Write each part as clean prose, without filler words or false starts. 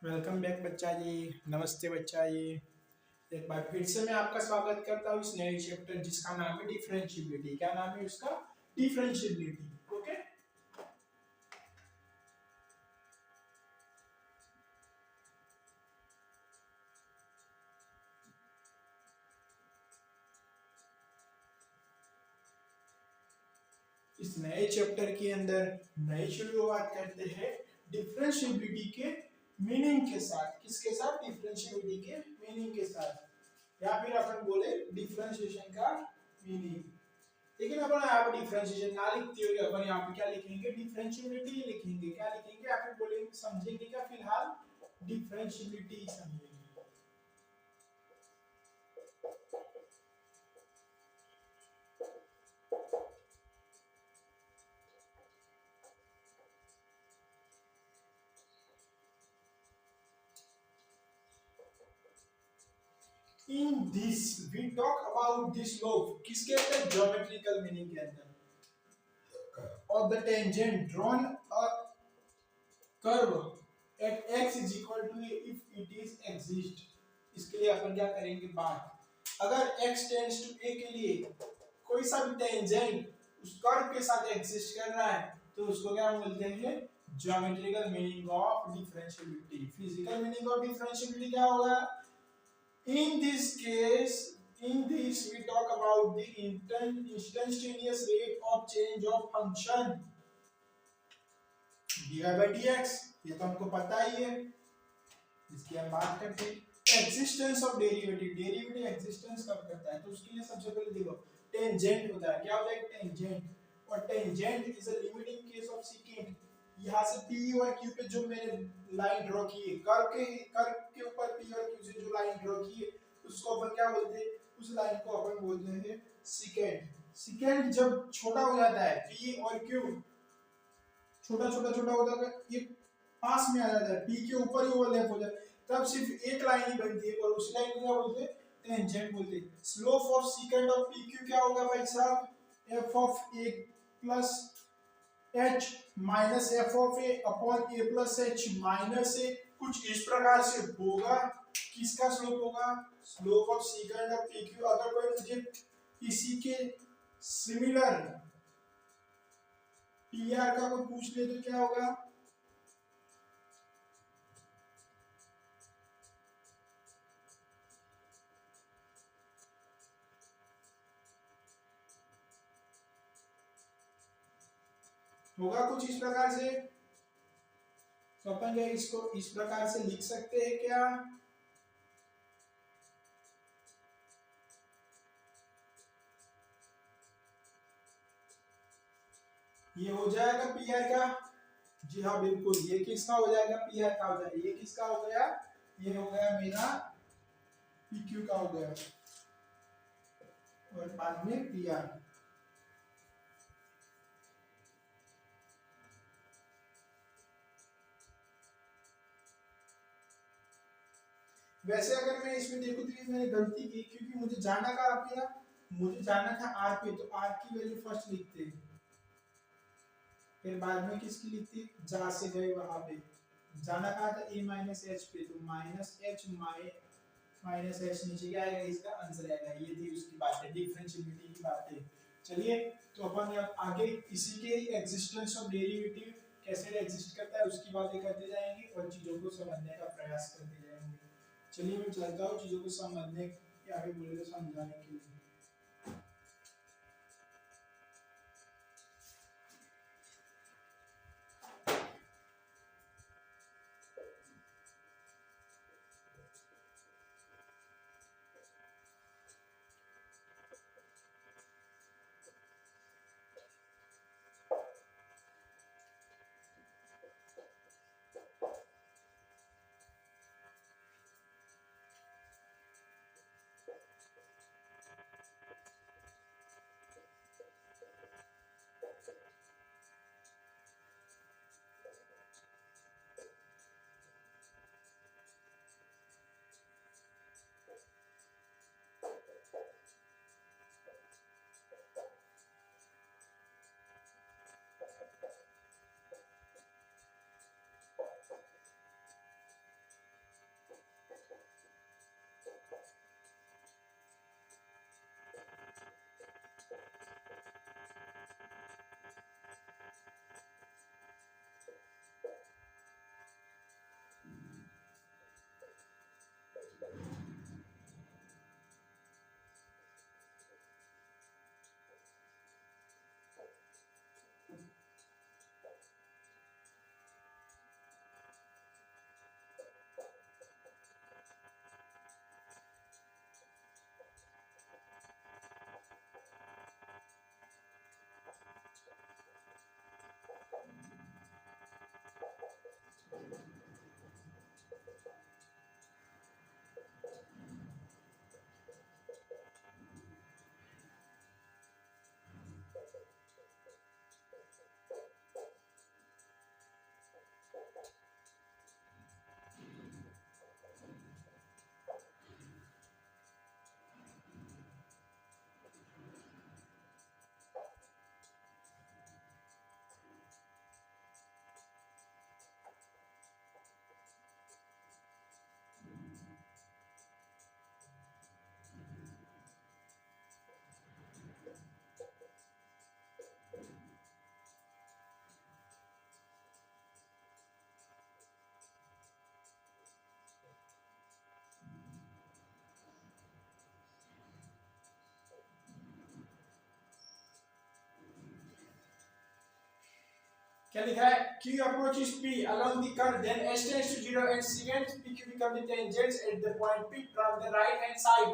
Welcome back बच्चा जी। नमस्ते बच्चा जी। एक बार फिर से मैं आपका स्वागत करता हूँ इस नए चैप्टर जिसका नाम है डिफरेंशिएबिलिटी। क्या नाम है उसका? डिफरेंशिएबिलिटी। ओके, इस नए चैप्टर के अंदर नई शुरुआत करते हैं डिफरेंशिएबिलिटी के मीनिंग के साथ। किसके साथ? डिफरेंशिएबिलिटी के मीनिंग के साथ, या फिर अपन बोले डिफरेंशिएशन का मीनिंग। लेकिन अपन यहाँ पे डिफरेंशिएशन ना लिखते हुए अपन यहाँ पे क्या लिखेंगे? डिफरेंशिएबिलिटी लिखेंगे। क्या लिखेंगे? या फिर बोलेंगे, समझेंगे क्या फिलहाल? डिफरेंशिएबिलिटी समझेंगे। In this we talk about this लोग किसके अंदर? ज्योमेट्रिकल मीनिंग के अंदर। और the tangent drawn a curve at x is equal to a if it is exist। इसके लिए अपन क्या करेंगे? बात, अगर x टेंड्स टू a के लिए कोई सा भी टेंजेंट उस कर्व के साथ एग्जिस्ट कर रहा है तो उसको क्या बोलते हैं? Geometrical meaning of differentiability. Physical meaning of differentiability क्या होगा? In this case, in this we talk about the instantaneous rate of change of function dy by dx। ये तो हमको पता ही है, इसकी हम बात करते हैं। Existence of derivative, derivative existence कब करता है? तो उसके लिए सबसे पहले देखो टेंजेंट होता है। क्या होता है? टेंजेंट। और tangent is a limiting case of second. यहाँ से P और Q पे जो मैंने लाइन ड्रॉ की है, कर्व के ऊपर P और Q से जो लाइन ड्रॉ की है उसको अपन क्या बोलते हैं? उस लाइन को अपन बोलते हैं सेकेंड। सेकेंड जब छोटा हो जाता है, P और Q छोटा छोटा छोटा होता है, ये पास में आ जाता है, P के ऊपर ही ओवरलैप हो जाता है, तब सिर्फ एक लाइन ही बनती है और उस लाइन को क्या बोलते हैं? टेंजेंट बोलते हैं। Slope of second of PQ क्या होगा भाई साहब? f of a plus h minus f of a upon a plus h minus a, कुछ इस प्रकार से होगा। किसका स्लोप होगा? Slope of second of PQ। अगर कोई मुझे इसी के सिमिलर PR का कोई पूछ ले तो क्या होगा? होगा कुछ इस प्रकार से। तो अपन क्या इसको इस प्रकार से लिख सकते हैं क्या? ये हो जाएगा PR का। जी हाँ बिल्कुल, ये किसका हो जाएगा? PR का हो जाएगा। ये किसका हो गया? ये हो गया मेरा PQ का हो गया और बाद में PR। वैसे अगर मैं इसमें देखूं तो ये मैंने गलती की, क्योंकि मुझे जाना कहाँ पे था? मुझे जाना था R पे, तो R की वैल्यू फर्स्ट लिखते हैं, फिर बाद में किसकी लिखते हैं? जहाँ से गए वहां पे। जाना कहाँ था? A माइनस एच पे, तो माइनस एच माइनस एच नीचे क्या आएगा? इसका आंसर आएगा। ये थी उसकी बात है, डिफरेंशिएबिलिटी की बात है। चलिए, तो अपन आगे इसी के एग्जिस्टेंस ऑफ डेरिवेटिव कैसे एग्जिस्ट करता है उसकी बातें करते जाएंगे और चीजों को समझने का प्रयास करते जाएंगे। चलिए मैं चलता हूँ चीजों को समझने या फिर बोले तो समझाने के लिए। क्या लिखा है? Q approaches P along the curve, then S tends to 0 and secant PQ become the tangents at the point P from the right hand side.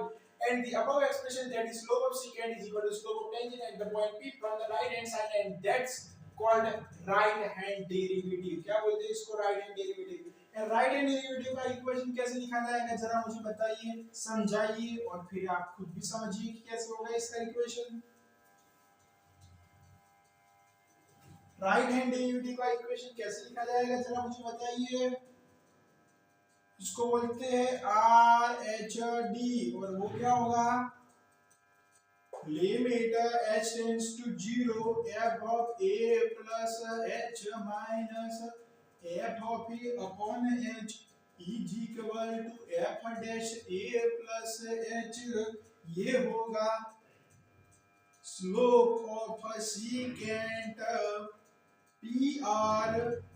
And the above expression, that is slope of secant is equal to slope of tangent at the point P from the right hand side, and that's called right hand derivative. क्या बोलते हैं इसको? right hand derivative. Right hand derivative का equation कैसे लिखा जाएगा जरा मुझे बताइए, समझाइए और फिर आप खुद भी समझिए कि कैसे होगा इसका इक्वेशन। राइट हैंड डेरिवेटिव का इक्वेशन कैसे लिखा जाएगा जरा मुझे बताइए। इसको बोलते हैं आर एच डी, और वो क्या होगा? Limit h tends to 0 f of a plus h minus f of a upon h is equal to f dash a plus h। ये होगा स्लोप ऑफ सेकेंट PR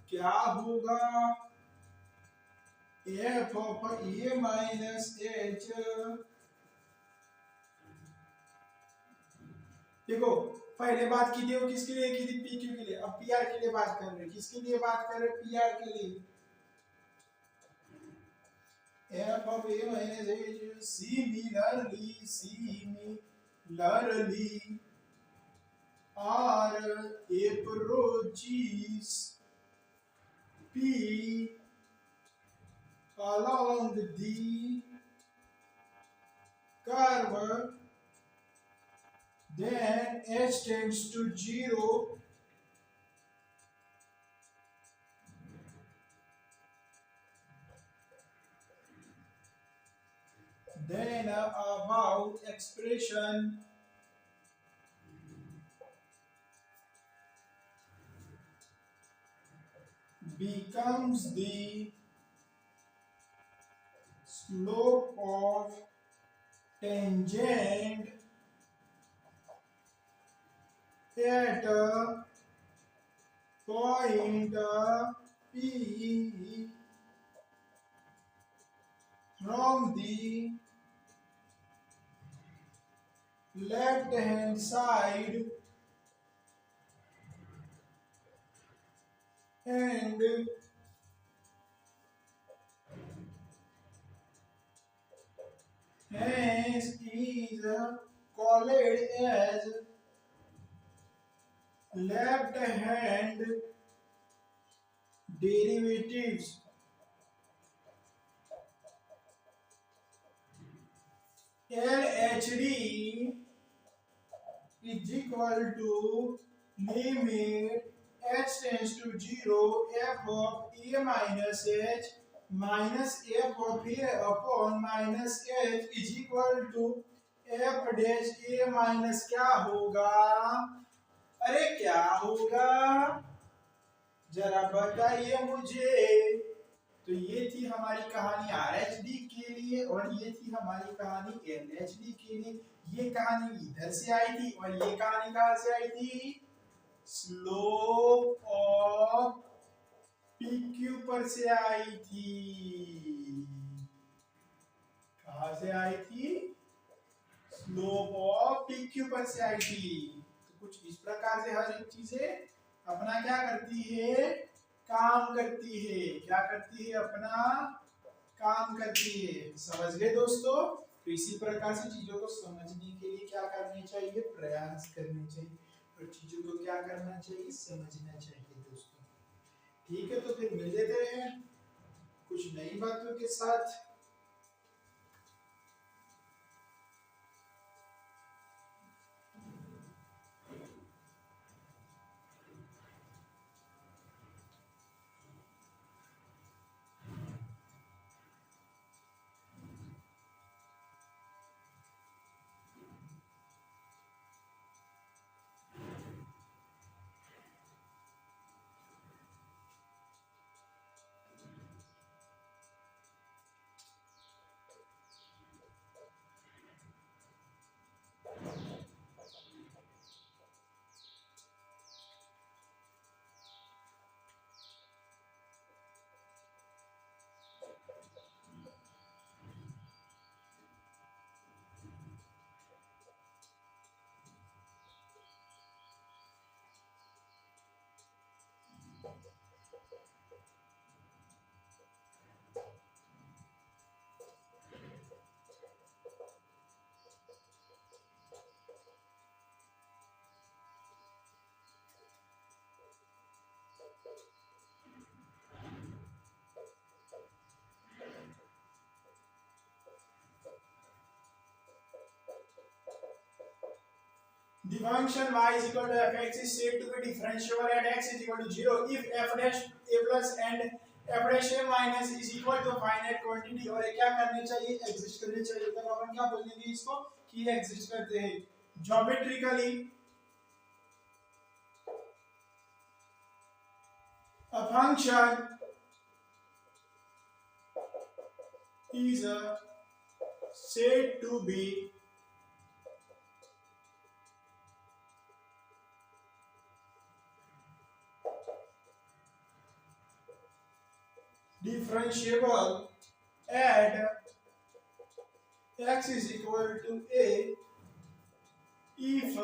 क्या होगा? f of a minus h। देखो पहले बात की थी वो किसके लिए की थी? PQ के लिए। अब PR के लिए बात कर रहे हैं। किसके लिए बात कर रहे हैं? PR के लिए। f of a minus h similarly R approaches P along the curve, then h tends to 0 then about expression becomes the slope of tangent at point P from the left hand side and hence is called as left hand derivatives. LHD is equal to limit h tends to 0 f of a minus h minus f of a upon minus h is equal to f dash a minus क्या होगा? अरे क्या होगा जरा बताइए मुझे। तो ये थी हमारी कहानी RHD के लिए और ये थी हमारी कहानी LHD के लिए। ये कहानी इधर से आई थी और ये कहानी कहां से आई थी? स्लोप ऑफ PQ पर से आई थी। कहां से आई थी? स्लोप ऑफ PQ पर से आई थी। तो कुछ इस प्रकार से हर एक चीजें अपना क्या करती है? काम करती है। क्या करती है? अपना काम करती है। समझ गए दोस्तों? तो इसी प्रकार से चीजों को समझने के लिए क्या करने चाहिए? प्रयास करने चाहिए और चीजों को क्या करना चाहिए? समझना चाहिए दोस्तों। ठीक है, तो फिर मिल लेते हैं कुछ नई बातों के साथ। function y is equal to fx is said to be differentiable at x is equal to 0 if f dash a plus and f dash a minus is equal to finite quantity। और ये क्या करनी चाहिए, exist करनी चाहिए। तब अपन क्या बोलेंगे इसको कि ये एग्जिस्ट करते हैं। Geometrically a function is said to be differentiable at x is equal to a if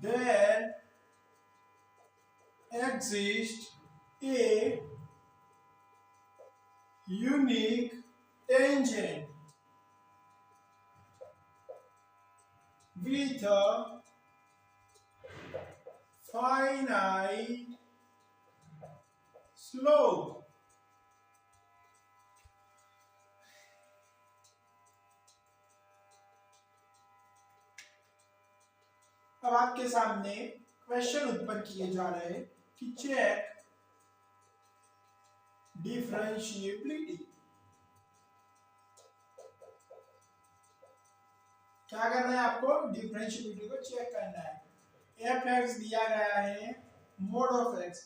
there exists a unique tangent with a finite slope। अब आपके सामने क्वेश्चन उत्पन्न किए जा रहे हैं कि चेक डिफरेंशिएबिलिटी। क्या करना है आपको, डिफरेंशिएबिलिटी को चेक करना है। एफ एक्स दिया गया है mode of x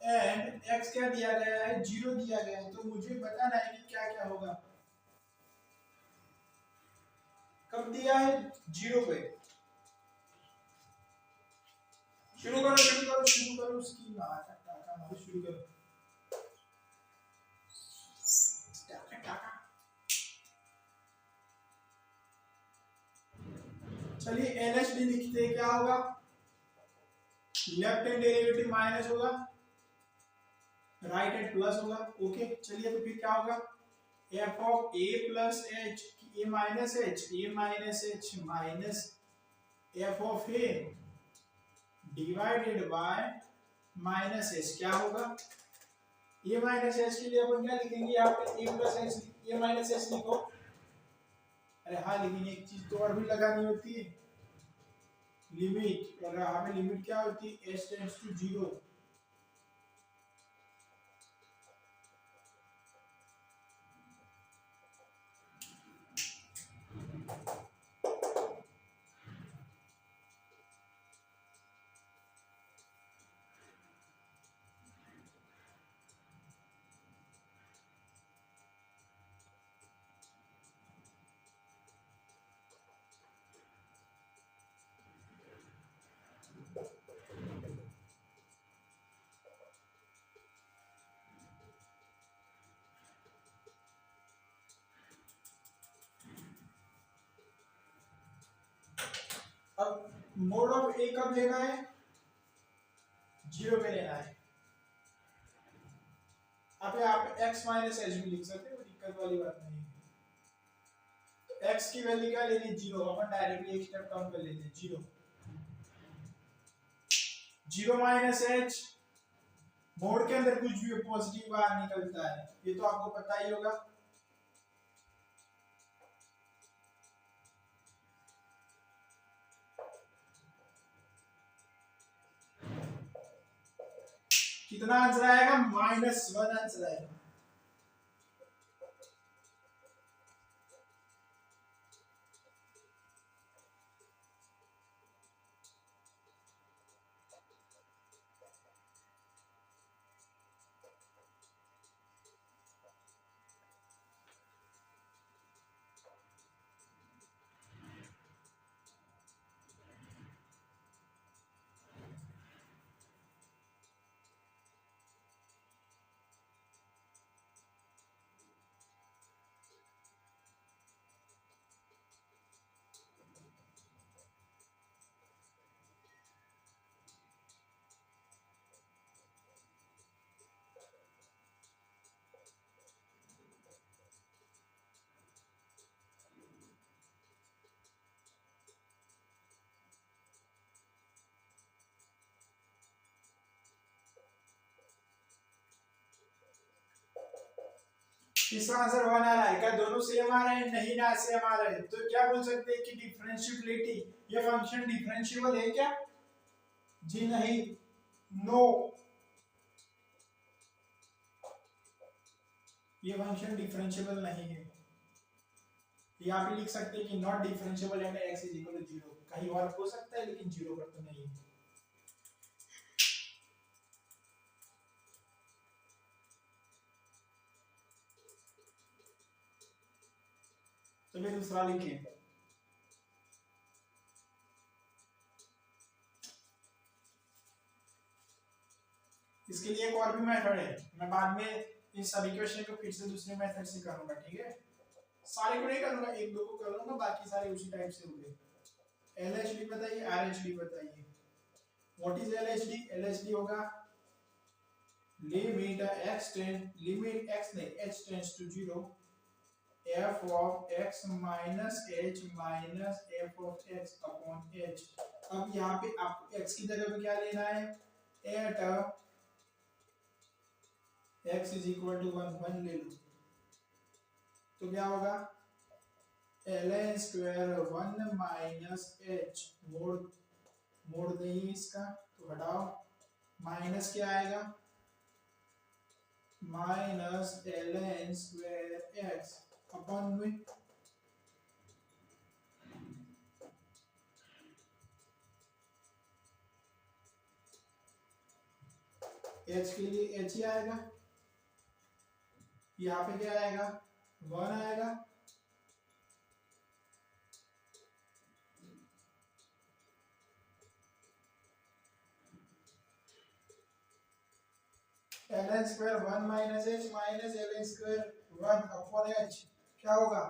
and x क्या दिया गया है, 0 दिया गया है। तो मुझे बताना है कि क्या क्या होगा। कब दिया है, 0 पे। शुरू करो शुरू करो शुरू करो उसकी टाका शुरू करो। चलिए एलएचडी लिखते हैं, क्या होगा, लेफ्ट हैंड डेरिवेटिव माइनस होगा, राइट हैंड प्लस होगा। ओके चलिए तो फिर क्या होगा, F of A plus H, A minus H minus f of A divided by minus H. क्या होगा, ए माइनस एच के लिए अपन क्या लिखेंगे, यहाँ पे ए प्लस एच, ए माइनस एच लिखो। अरे हाँ, लेकिन एक चीज तो और भी लगानी होती है, लिमिट। और यहाँ पे लिमिट क्या होती है, एच टेंड्स टू 0। अब मोड ऑफ ए कब लेना है, 0 पे लेना है। अब आप x माइनस एच भी लिख सकते हो, दिक्कत वाली बात नहीं है। x की वैल्यू क्या लेनी है, 0। अपन डायरेक्टली एक स्टेप कम कर लेते हैं, 0 0 माइनस एच। मोड के अंदर कुछ भी पॉजिटिव बाहर निकलता है, ये तो आपको पता ही होगा। कितना आंसर आएगा, -1 आंसर आएगा। इसका आंसर 1 आ रहा है। क्या दोनों सेम आ रहे हैं, नहीं ना सेम आ रहे हैं, तो क्या बोल सकते हैं कि डिफरेंशिएबिलिटी ये फंक्शन डिफरेंशिएबल है क्या? जी नहीं, नो, ये फंक्शन डिफरेंशिएबल नहीं है। यहाँ पे लिख सकते हैं कि not differentiable and x is equal to 0, कहीं और हो सकता है लेकिन 0 पर तो नहीं है। चलिए दूसरा लिखिए। इसके लिए एक और भी मेथड है, मैं बाद में इस सभी क्वेश्चन को फिर से दूसरे मेथड से करूंगा, ठीक है? सारे को नहीं करूंगा, एक दो को करूंगा, बाकी सारे उसी टाइप से होंगे। एलएचडी बताइए, आरएचडी बताइए। What is LHD? एलएचडी होगा लिमिट x नहीं h tends to 0 f of x minus h minus f of x upon h। अब यहाँ पे आपको x की जगह पे क्या लेना है? At x is equal to 1 ले लो, तो क्या होगा? ln स्क्वायर 1 माइनस h, मोड़ देंगे इसका तो हटाओ, माइनस क्या आएगा? Minus ln square x upon में h के लिए h ही आएगा, यहाँ पे क्या आएगा? 1 आएगा, ln square 1 minus h minus ln square 1 upon h, क्या होगा?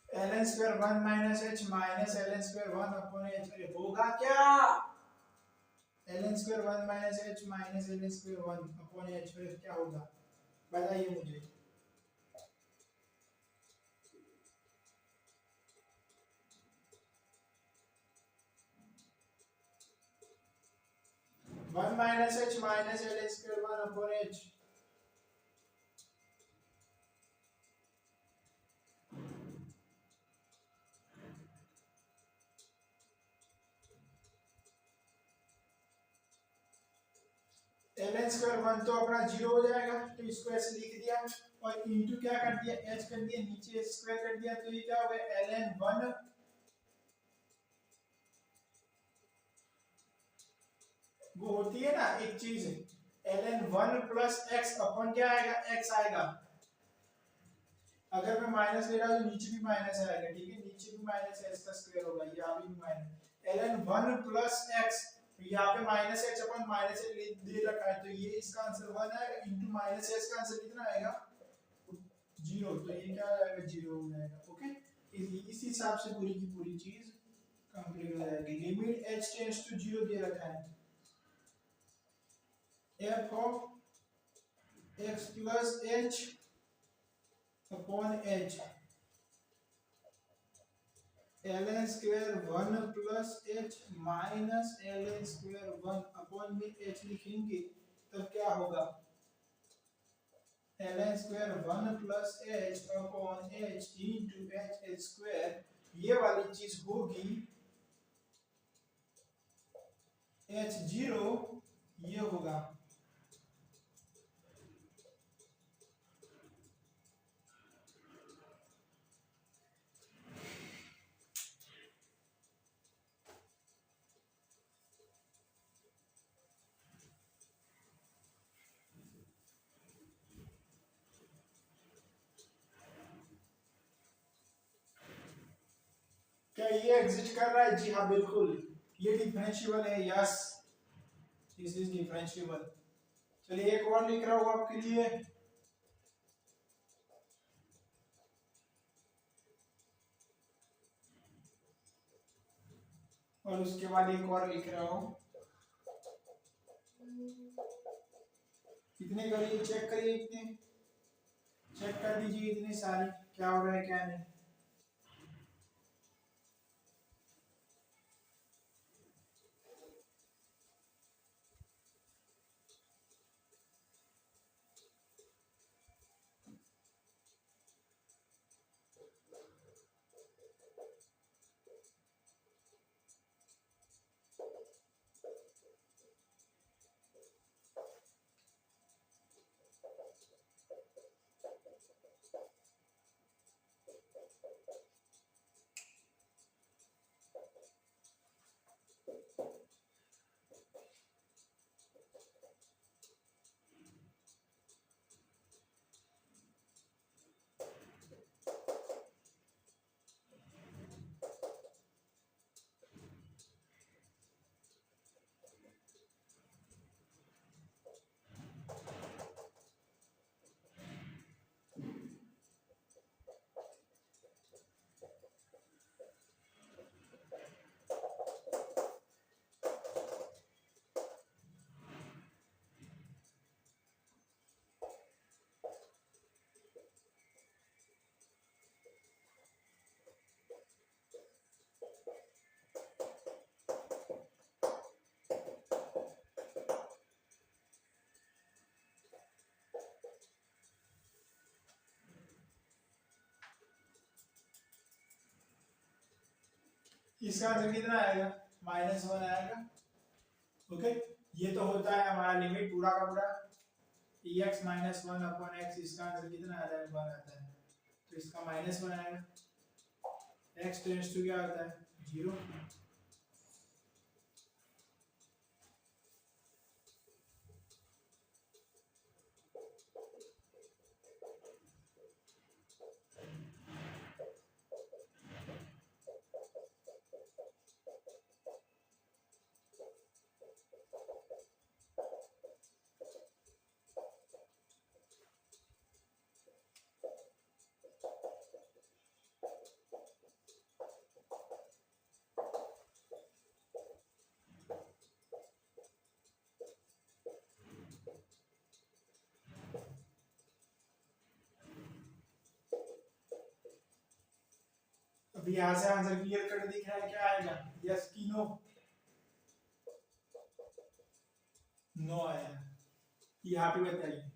ln square 1 minus h minus ln square 1 upon h होगा क्या? ln square 1 minus h minus ln square 1 upon h फिर क्या होगा? बताइए मुझे। One minus h minus ln square 1 upon h, ln square 1 तो अपना 0 हो जाएगा, तो इसको ऐसे लिख दिया और इनटू क्या कर दिया? h कर दिया, नीचे h स्क्वायर कर दिया, तो ये क्या हो गया? ln 1, वो होती है ना एक चीज, ln 1 प्लस x अपॉन क्या आएगा? x आएगा। अगर मैं माइनस ले रहा हूं तो नीचे भी माइनस आएगा, ठीक है? नीचे भी माइनस h का स्क्वायर होगा, यहाँ भी माइनस ln 1 प्लस x, यहाँ पे minus h upon minus h दे रखा है, तो ये इसका आंसर 1 आएगा, इनटू माइनस h का आंसर कितना आएगा? 0, तो ये क्या आएगा? 0 हो जाएगा। ओके, इस हिसाब से पूरी की पूरी चीज कंप्लीट हो जाएगी। लिमिट h टेंड्स टू 0 दे रखा है, f of x plus h upon h, ln square 1 plus h minus ln square 1 upon में h लिखेंगे तब क्या होगा? ln square 1 plus h upon h into h square, ये वाली चीज होगी h0, ये होगा क्या ये एग्जिस्ट कर रहा है? जी हाँ बिल्कुल, ये डिफरेंशिएबल है, यस दिस इज डिफरेंशिएबल। चलिए एक और लिख रहा हूं आपके लिए, और उसके बाद एक और लिख रहा हूं। कितने करिए, चेक करिए, इतने चेक कर दीजिए, इतने सारे क्या हो रहा है क्या नहीं। इसका आंसर कितना आएगा, -1 आएगा। ओके, ये तो होता है हमारा लिमिट पूरा का पूरा x -1/x, इसका आंसर कितना आता है, 1 आता है, तो इसका -1 आएगा। x टेंड्स टू क्या होता है, 0। अभी यहाँ से आंसर क्लियर कट दिख रहा है, क्या आएगा, यस की नो, नो आया, यहाँ पे बताइए।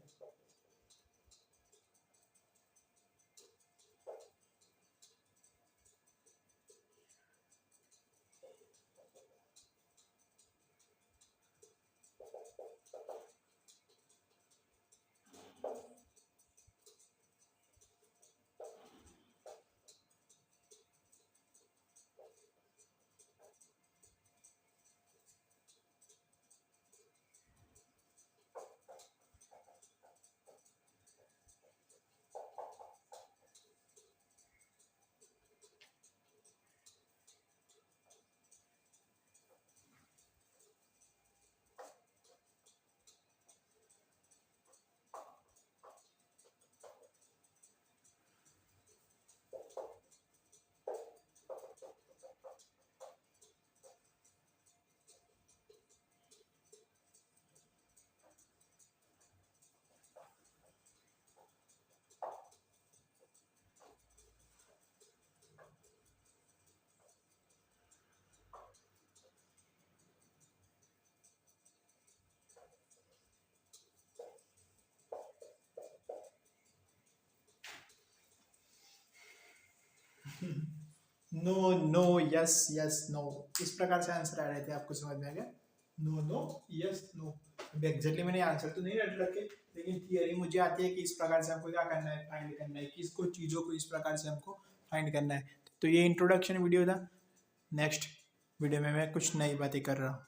No no yes yes no, इस प्रकार से आंसर आ रहे थे, आपको समझ में आ गया, नो नो यस नो। अभी एग्जैक्टली मैंने आंसर तो नहीं रट रखे, लेकिन थियरी मुझे आती है कि इस प्रकार से हमको क्या करना है, फाइंड करना है, किसको चीज़ों को इस प्रकार से हमको फाइंड करना है। तो ये इंट्रोडक्शन वीडियो था, नेक्स्ट वीडियो में मैं कुछ नई बातें कर रहा हूँ।